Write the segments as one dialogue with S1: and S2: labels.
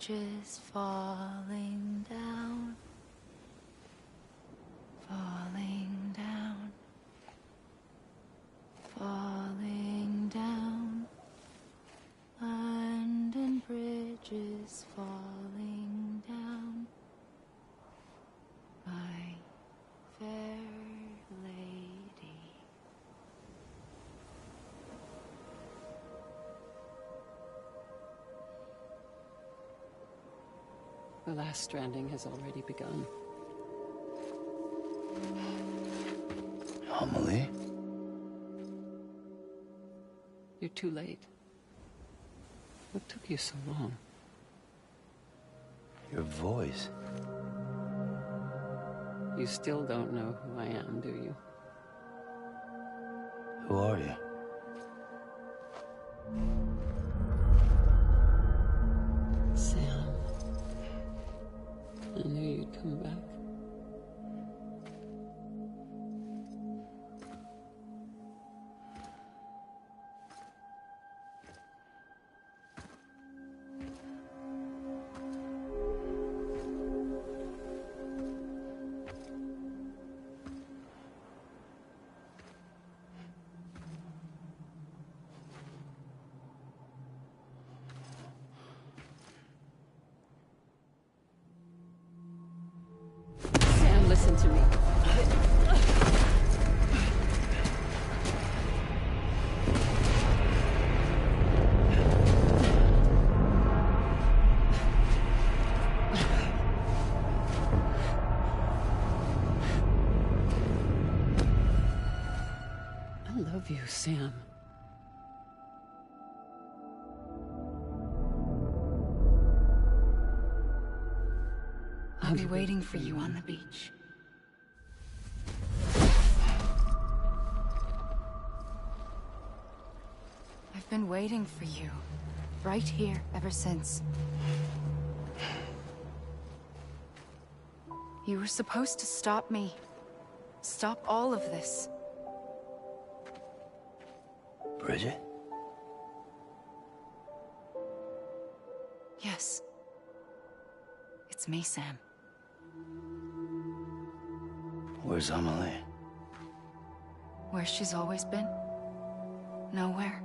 S1: bridges falling down, falling down, falling down. London bridges falling down, my fair lady.
S2: The last stranding has already begun.
S3: Amelie?
S2: You're too late. What took you so long?
S3: Your voice.
S2: You still don't know who I am, do you?
S3: Who are you?
S2: Sam. I knew you'd come back. Sam, listen to me. I love you, Sam.
S1: I'll be waiting for you on the beach. I've been waiting for you, right here, ever since. You were supposed to stop me. Stop all of this.
S3: Bridget?
S1: Yes. It's me, Sam.
S3: Where's Amelie?
S1: Where she's always been. Nowhere.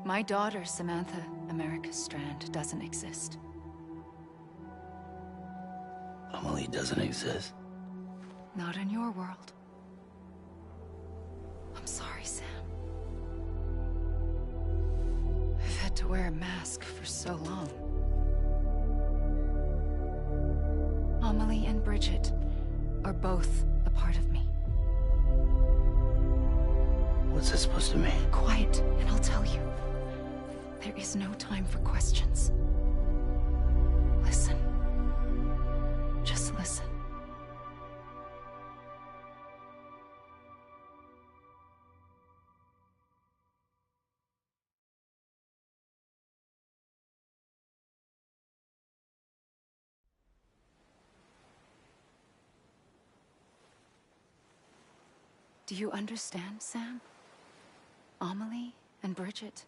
S1: My daughter, Samantha America Strand, doesn't exist.
S3: Amelie doesn't exist?
S1: Not in your world. I'm sorry, Sam. I've had to wear a mask for so long. Amelie and Bridget are both a part of me.
S3: What's that supposed to mean?
S1: Quiet, and I'll tell you. There is no time for questions. Listen. Just listen. Do you understand, Sam? Amelie and Bridget,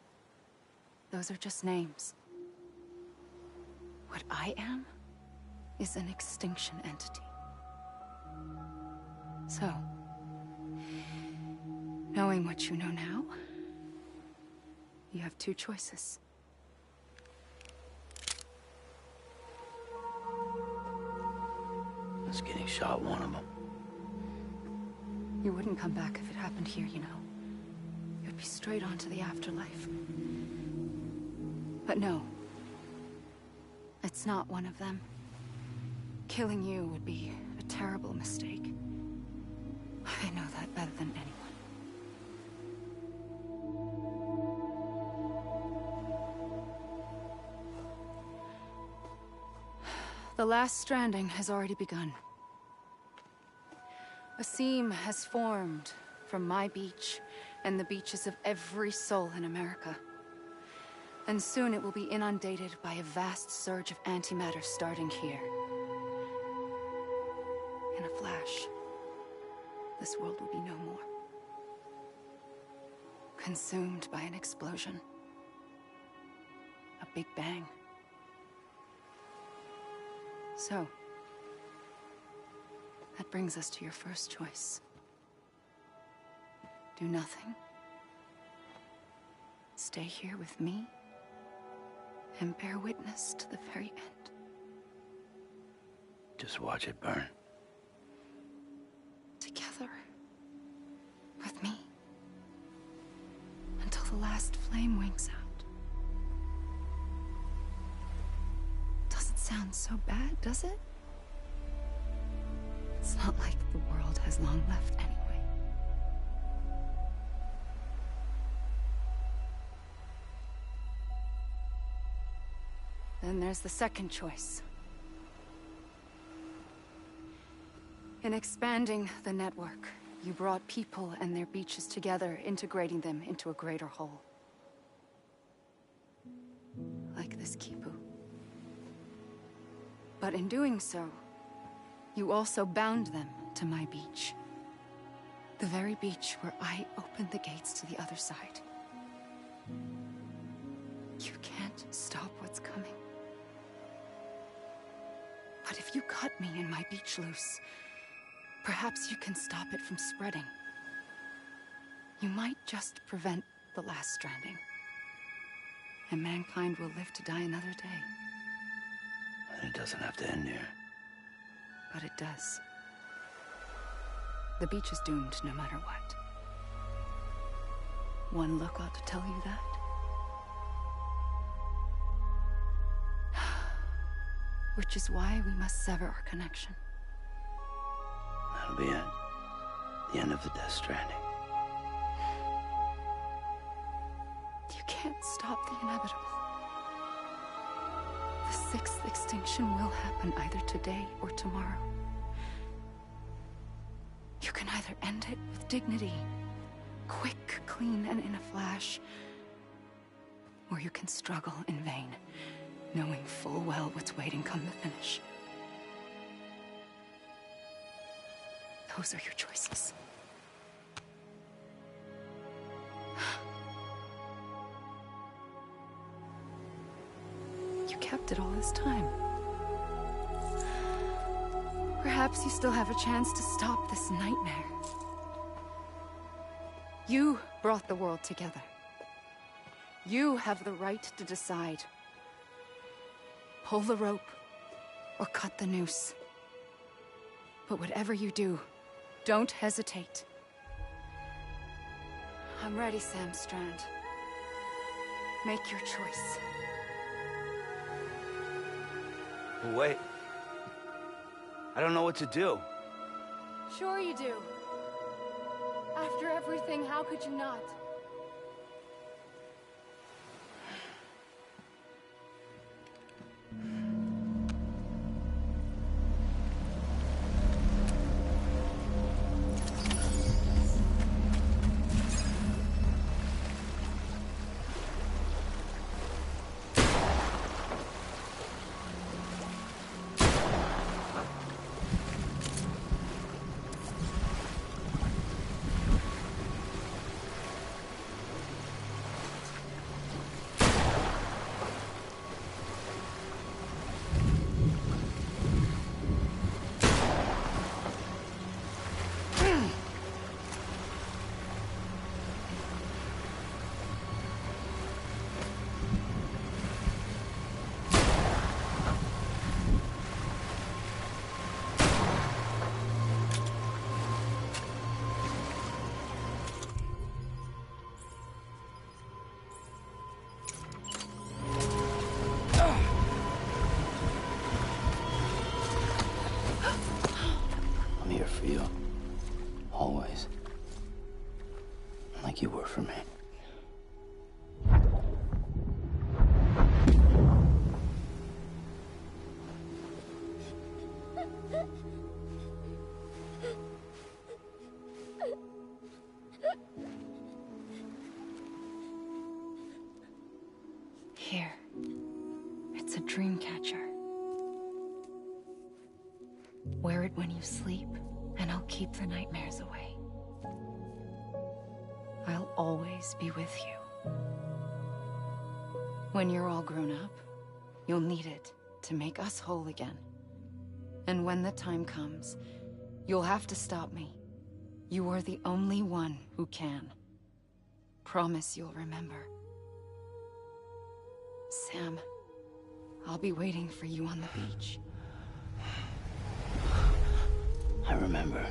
S1: those are just names. What I am is an extinction entity. So, knowing what you know now, you have two choices.
S3: Is getting shot one of them?
S1: You wouldn't come back if it happened here, you know. You'd be straight on to the afterlife. But no. It's not one of them. Killing you would be a terrible mistake. I know that better than anyone. The last stranding has already begun. A seam has formed from my beach and the beaches of every soul in America. And soon it will be inundated by a vast surge of antimatter starting here. In a flash, this world will be no more. Consumed by an explosion. A big bang. So, that brings us to your first choice. Do nothing. Stay here with me and bear witness to the very end.
S3: Just watch it burn.
S1: Together. With me. Until the last flame winks out. Doesn't sound so bad, does it? It's not like the world has long left anyway. Then there's the second choice. In expanding the network, you brought people and their beaches together, integrating them into a greater whole. Like this Kipu. But in doing so, you also bound them to my beach. The very beach where I opened the gates to the other side. You can't stop what's coming. But if you cut me and my beach loose, perhaps you can stop it from spreading. You might just prevent the last stranding. And mankind will live to die another day.
S3: And it doesn't have to end here.
S1: But it does. The beach is doomed no matter what. One look ought to tell you that. Which is why we must sever our connection.
S3: That'll be it. The end of the Death Stranding.
S1: You can't stop the inevitable. The sixth extinction will happen either today or tomorrow. You can either end it with dignity, quick, clean, and in a flash, or you can struggle in vain, knowing full well what's waiting come the finish. Those are your choices. You kept it all this time. Perhaps you still have a chance to stop this nightmare. You brought the world together. You have the right to decide. Pull the rope, or cut the noose. But whatever you do, don't hesitate. I'm ready, Sam Strand. Make your choice.
S3: Wait. I don't know what to do.
S1: Sure you do. After everything, how could you not?
S3: I'm here for you. Always. Like you were for me.
S1: Here. It's a dream catcher. Wear it when you sleep, and I'll keep the nightmares away. I'll always be with you. When you're all grown up, you'll need it to make us whole again. And when the time comes, you'll have to stop me. You are the only one who can. Promise you'll remember. Sam, I'll be waiting for you on the beach.
S3: I remember.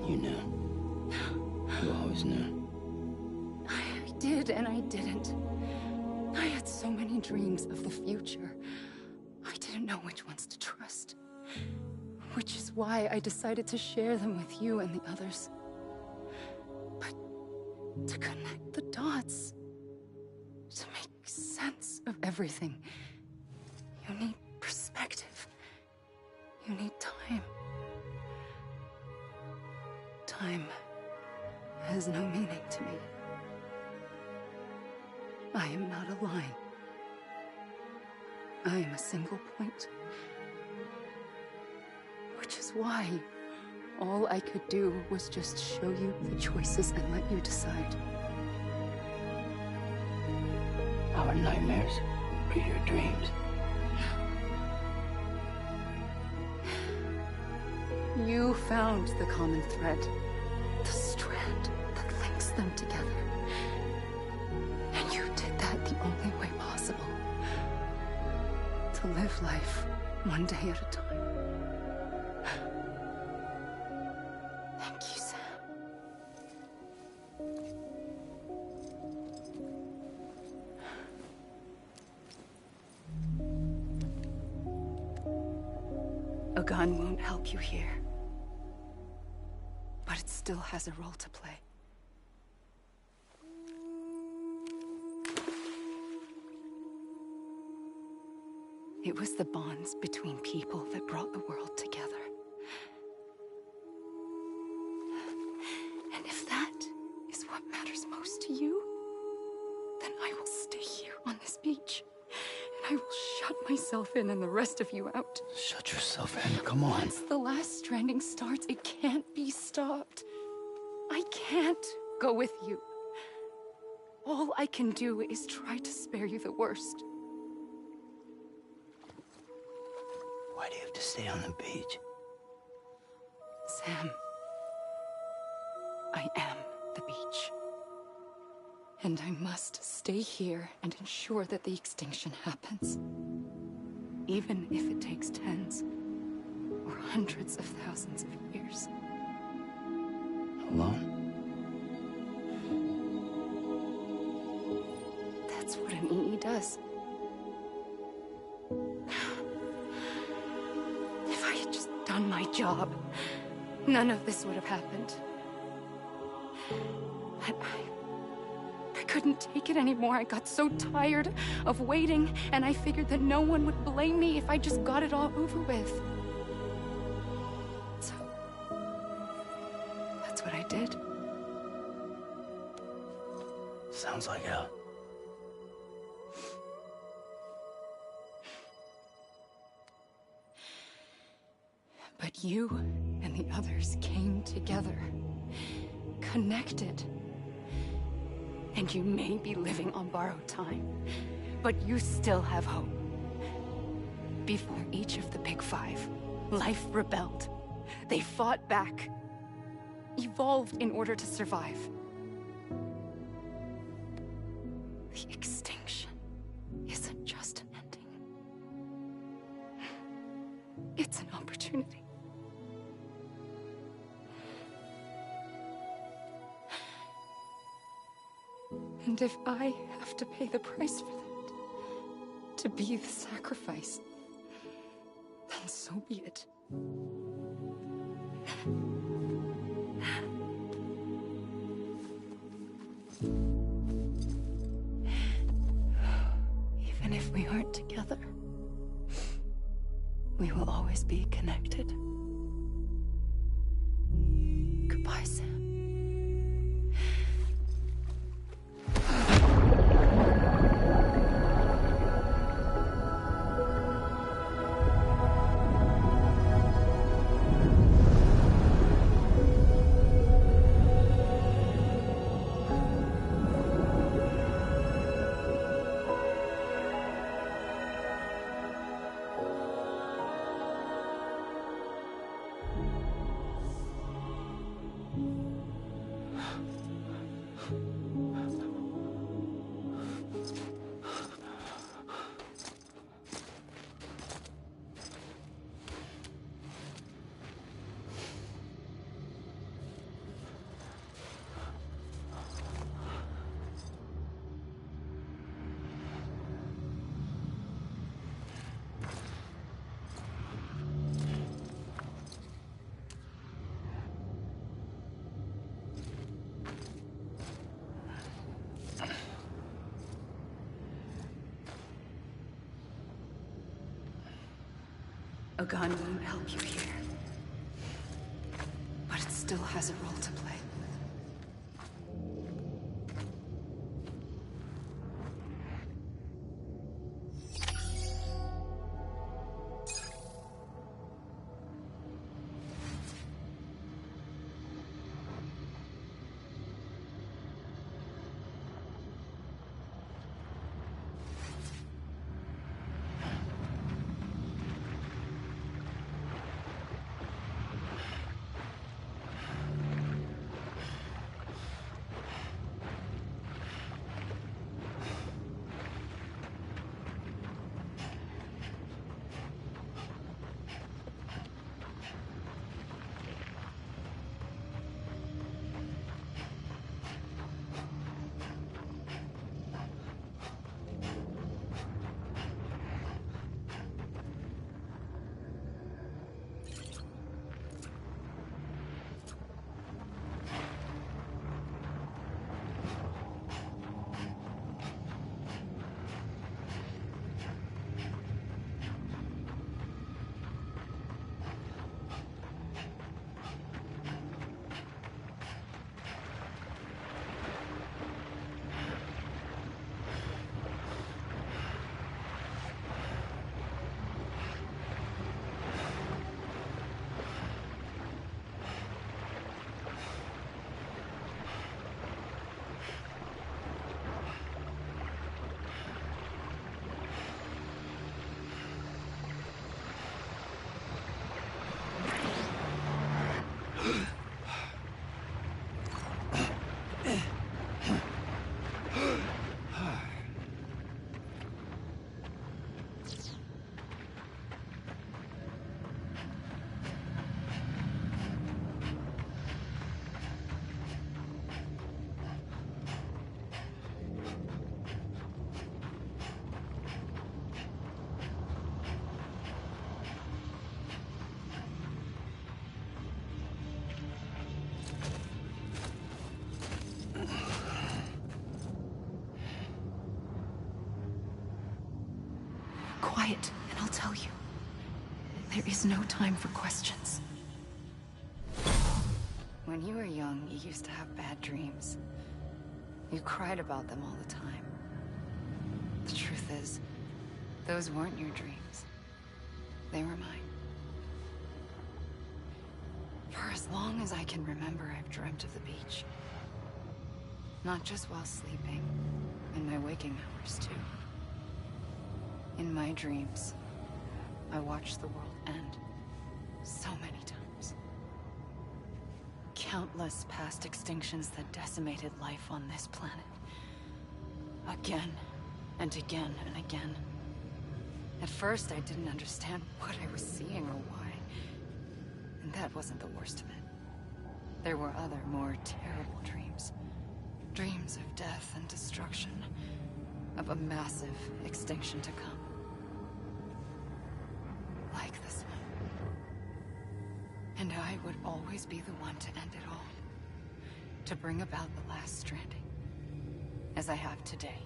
S3: You knew. You always knew.
S1: I did and I didn't. I had so many dreams of the future. I didn't know which ones to trust. Which is why I decided to share them with you and the others. But to connect the dots, to make sense of everything, you need perspective. You need time. Time has no meaning to me. I am not a line. I am a single point. Which is why all I could do was just show you the choices and let you decide.
S3: Our nightmares are your dreams.
S1: You found the common thread, the strand that links them together. And you did that the only way possible. To live life one day at a time. Thank you, Sam. A gun won't help you here. But it still has a role to play. It was the bonds between people that brought the world together. And if that is what matters most to you, then I will stay here on this beach. And I will shut myself in and the rest of you out.
S3: Shut yourself in. Come on.
S1: Once the last stranding starts, it can't be stopped. I can't go with you. All I can do is try to spare you the worst.
S3: Why do you have to stay on the beach?
S1: Sam, I am the beach. And I must stay here and ensure that the extinction happens. Even if it takes tens or hundreds of thousands of years.
S3: Alone?
S1: That's what an EE does. If I had just done my job, none of this would have happened. But I couldn't take it anymore. I got so tired of waiting, and I figured that no one would blame me if I just got it all over with. So, that's what I did.
S3: Sounds like hell.
S1: But you and the others came together, connected. And you may be living on borrowed time, but you still have hope. Before each of the Big Five, life rebelled. They fought back, evolved in order to survive. The extinction isn't just an ending. It's an opportunity. And if I have to pay the price for that, to be the sacrifice, then so be it. Even if we aren't together, we will always be connected. Goodbye, Sam. A gun won't help you here. But it still has a role to play. Quiet, and I'll tell you. There is no time for questions. When you were young, you used to have bad dreams. You cried about them all the time. The truth is, those weren't your dreams. They were mine. For as long as I can remember, I've dreamt of the beach. Not just while sleeping, in my waking hours, too. In my dreams, I watched the world end so many times. Countless past extinctions that decimated life on this planet. Again, and again, and again. At first, I didn't understand what I was seeing or why. And that wasn't the worst of it. There were other, more terrible dreams. Dreams of death and destruction. Of a massive extinction to come. Like this one. And I would always be the one to end it all. To bring about the last stranding. As I have today.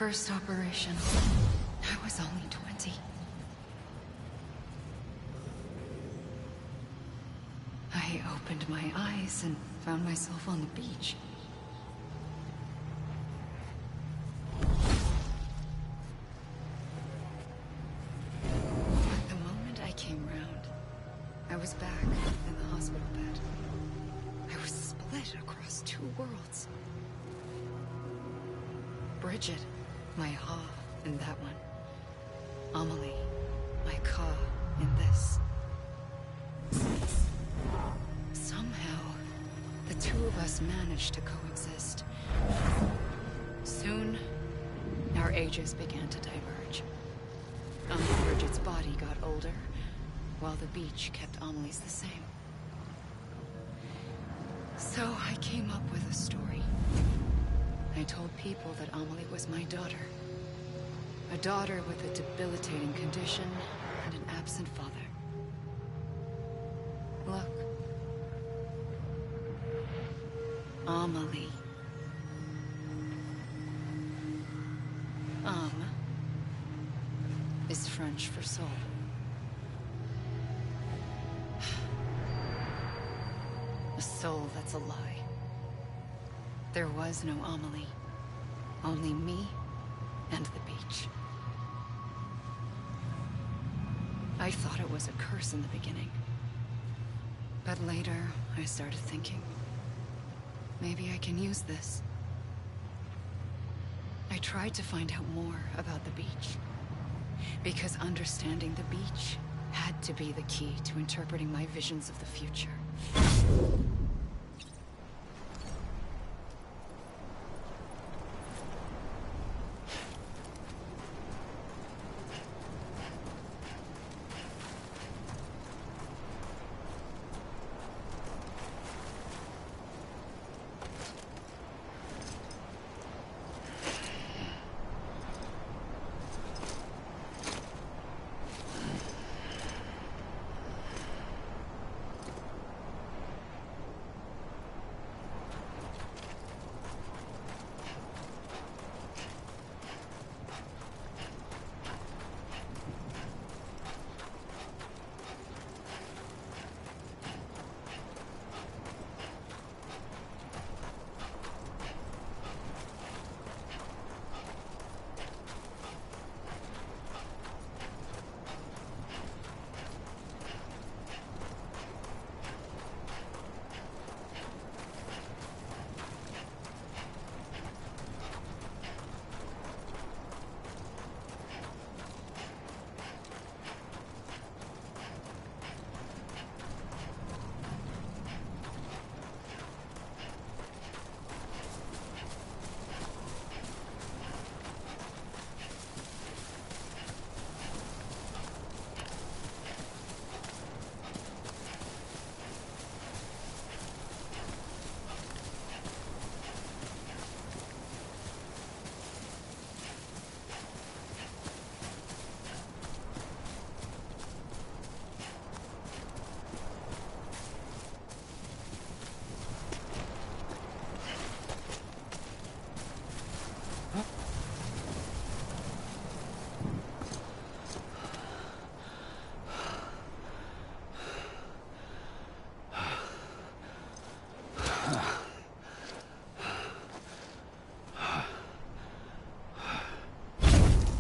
S1: first operation, I was only 20. I opened my eyes and found myself on the beach. But the moment I came round, I was back in the hospital bed. I was split across two worlds. Bridget, my Ha in that one. Amelie, my Ka in this. Somehow, the two of us managed to coexist. Soon, our ages began to diverge. Bridget's body got older, while the beach kept Amelie's the same. So I came up with a story. I told people that Amelie was my daughter. A daughter with a debilitating condition and an absent father. Look. Amelie. Is French for soul. A soul that's a lie. There was no Amelie. Only me and the beach. I thought it was a curse in the beginning. But later, I started thinking, maybe I can use this. I tried to find out more about the beach. Because understanding the beach had to be the key to interpreting my visions of the future.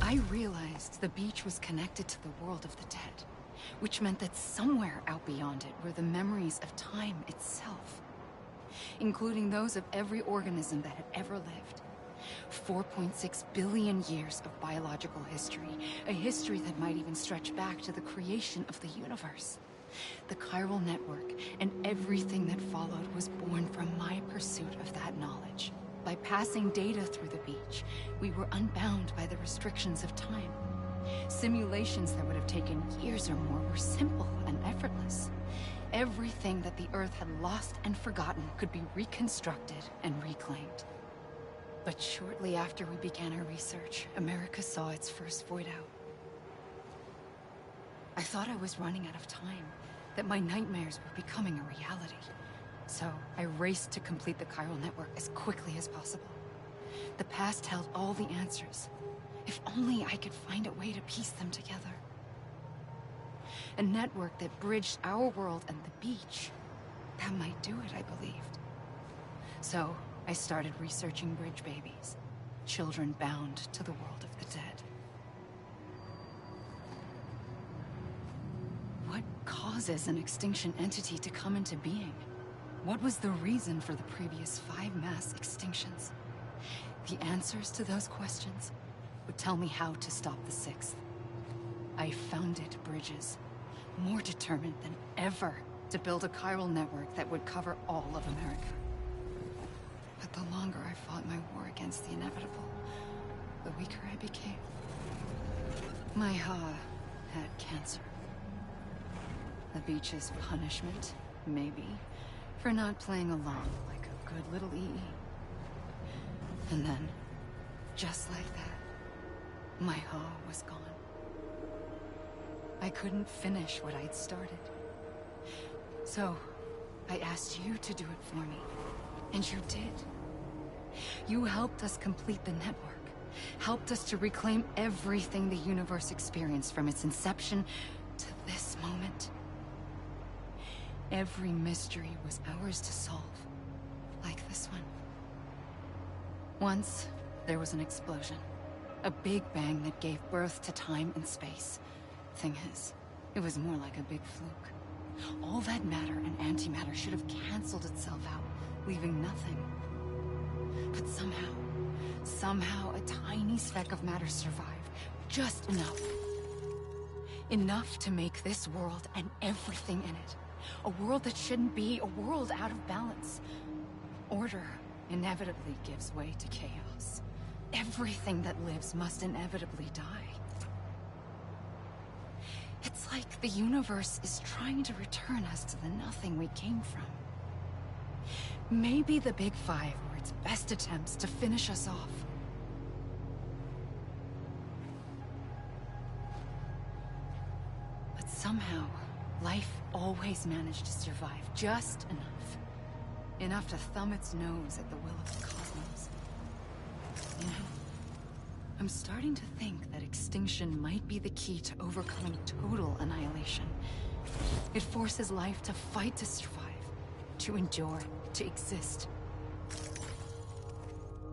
S1: I realized the beach was connected to the world of the dead, which meant that somewhere out beyond it were the memories of time itself, including those of every organism that had ever lived. 4.6 billion years of biological history, a history that might even stretch back to the creation of the universe. The chiral network and everything that followed was born from my pursuit of that knowledge. By passing data through the beach, we were unbound by the restrictions of time. Simulations that would have taken years or more were simple and effortless. Everything that the Earth had lost and forgotten could be reconstructed and reclaimed. But shortly after we began our research, America saw its first void out. I thought I was running out of time, that my nightmares were becoming a reality. So I raced to complete the chiral network as quickly as possible. The past held all the answers. If only I could find a way to piece them together. A network that bridged our world and the beach. That might do it, I believed. So, I started researching bridge babies. Children bound to the world of the dead. What causes an extinction entity to come into being? What was the reason for the previous 5 mass extinctions? The answers to those questions would tell me how to stop the 6th. I founded bridges, more determined than ever to build a chiral network that would cover all of America. But the longer I fought my war against the inevitable, the weaker I became. My Ha had cancer. The beach's punishment, maybe, for not playing along like a good little EE. And then, just like that, my Ha was gone. I couldn't finish what I'd started. So, I asked you to do it for me. And you did. You helped us complete the network. Helped us to reclaim everything the universe experienced from its inception to this moment. Every mystery was ours to solve. Like this one. Once, there was an explosion. A big bang that gave birth to time and space. Thing is, it was more like a big fluke. All that matter and antimatter should have canceled itself out, leaving nothing. But somehow a tiny speck of matter survived. Just enough. Enough to make this world and everything in it. A world that shouldn't be, a world out of balance. Order inevitably gives way to chaos. Everything that lives must inevitably die. It's like the universe is trying to return us to the nothing we came from. Maybe the Big Five were its best attempts to finish us off. But somehow, life always managed to survive just enough. Enough to thumb its nose at the will of the cosmos. You know, I'm starting to think that extinction might be the key to overcoming total annihilation. It forces life to fight to survive, to endure, to exist.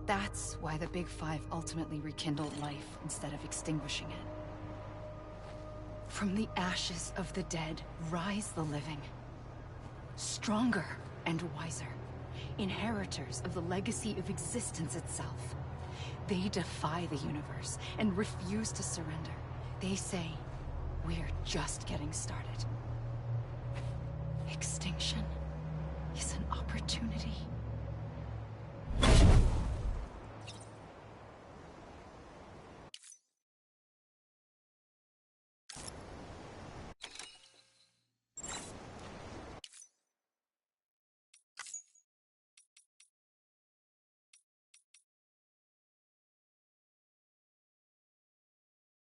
S1: That's why the Big Five ultimately rekindled life instead of extinguishing it. From the ashes of the dead rise the living. Stronger and wiser. Inheritors of the legacy of existence itself. They defy the universe and refuse to surrender. They say, we're just getting started. Extinction is an opportunity.